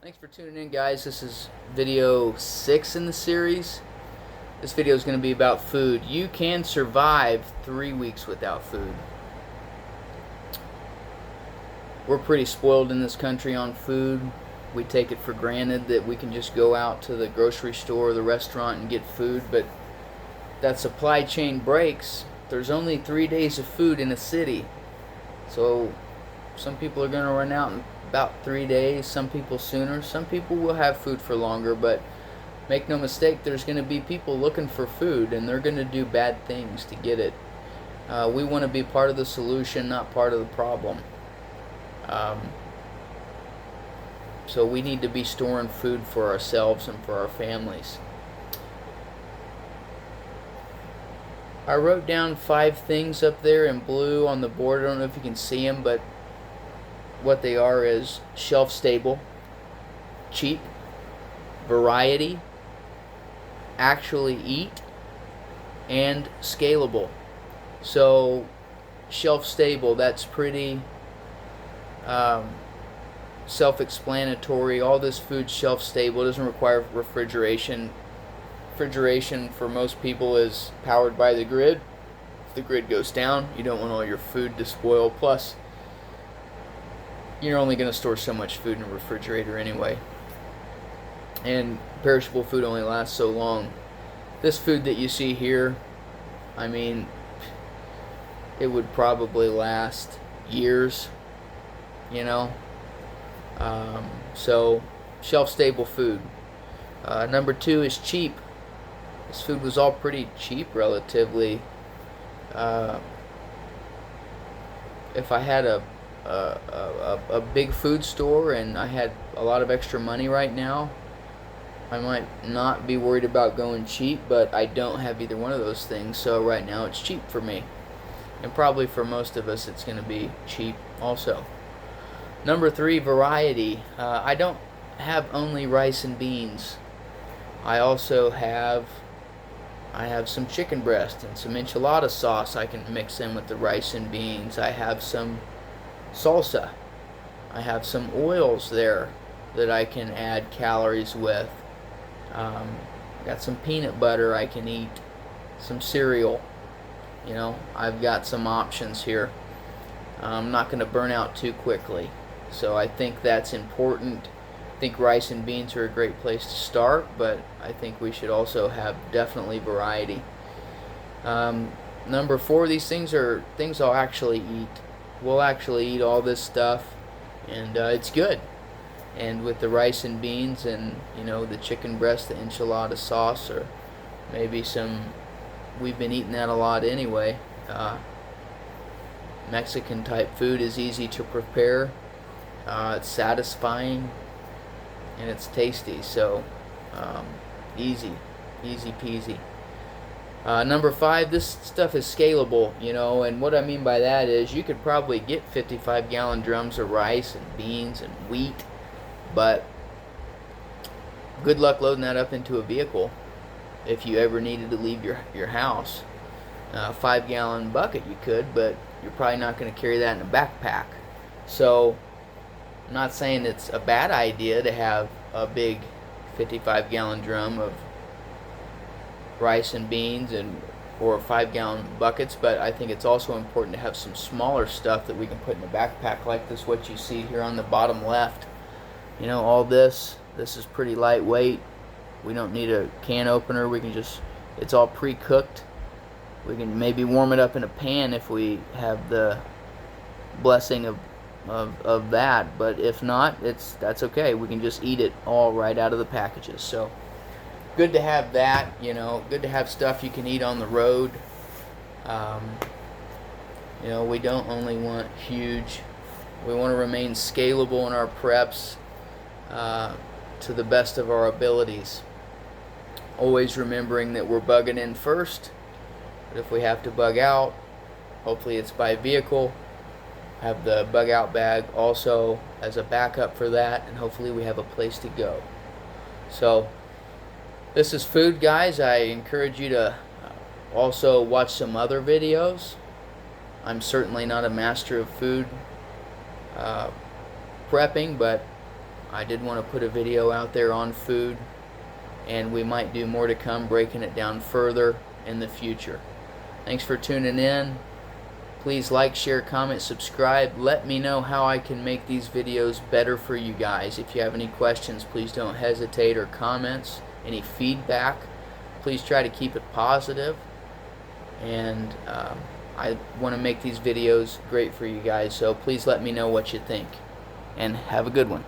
Thanks for tuning in, guys. This is video 6 in the series. This video is going to be about food. You can survive 3 weeks without food. We're pretty spoiled in this country on food. We take it for granted that we can just go out to the grocery store or the restaurant and get food, but that supply chain breaks. There's only 3 days of food in a city. So some people are going to run out in about 3 days, some people sooner. Some people will have food for longer, but make no mistake, there's going to be people looking for food, and they're going to do bad things to get it. We want to be part of the solution, not part of the problem. So we need to be storing food for ourselves and for our families. I wrote down 5 things up there in blue on the board. I don't know if you can see them, but what they are is shelf stable, cheap, variety, actually eat, and scalable. So shelf stable, that's pretty self-explanatory. All this food's shelf stable. It doesn't require refrigeration. Refrigeration for most people is powered by the grid. If the grid goes down, you don't want all your food to spoil. Plus, you're only going to store so much food in a refrigerator anyway. And perishable food only lasts so long. This food that you see here, I mean, it would probably last years, you know. So, shelf-stable food. Number 2 is cheap. This food was all pretty cheap, relatively. If I had a big food store and I had a lot of extra money right now, I might not be worried about going cheap, but I don't have either one of those things, so right now it's cheap for me. And probably for most of us it's going to be cheap also. Number 3, variety. I don't have only rice and beans. I also have some chicken breast and some enchilada sauce I can mix in with the rice and beans. I have some salsa. I have some oils there that I can add calories with. Got some peanut butter I can eat. Some cereal. You know, I've got some options here. I'm not going to burn out too quickly. So I think that's important. I think rice and beans are a great place to start, but I think we should also have definitely variety. Number 4, these things are things I'll actually eat. We'll actually eat all this stuff, and it's good. And with the rice and beans and, you know, the chicken breast, the enchilada sauce, or maybe some, we've been eating that a lot anyway. Mexican type food is easy to prepare. It's satisfying and it's tasty, so easy peasy. Number 5, this stuff is scalable, you know, and what I mean by that is you could probably get 55-gallon drums of rice and beans and wheat, but good luck loading that up into a vehicle if you ever needed to leave your house. A 5-gallon bucket you could, but you're probably not going to carry that in a backpack. So I'm not saying it's a bad idea to have a big 55-gallon drum of rice and beans or 5-gallon buckets, but I think it's also important to have some smaller stuff that we can put in a backpack, like this, what you see here on the bottom left. You know, all this is pretty lightweight. We don't need a can opener. We can just, it's all pre-cooked. We can maybe warm it up in a pan if we have the blessing of that, but if not, that's okay. We can just eat it all right out of the packages. So good to have that, you know, good to have stuff you can eat on the road. You know, we don't only want huge, we want to remain scalable in our preps to the best of our abilities. Always remembering that we're bugging in first, but if we have to bug out, hopefully it's by vehicle. Have the bug out bag also as a backup for that, and hopefully we have a place to go. So this is food, guys. I encourage you to also watch some other videos. I'm certainly not a master of food prepping, but I did want to put a video out there on food, and we might do more to come, breaking it down further in the future. Thanks for tuning in. Please like, share, comment, subscribe. Let me know how I can make these videos better for you guys. If you have any questions, please don't hesitate, or comments, any feedback. Please try to keep it positive. And I want to make these videos great for you guys, so please let me know what you think. And have a good one.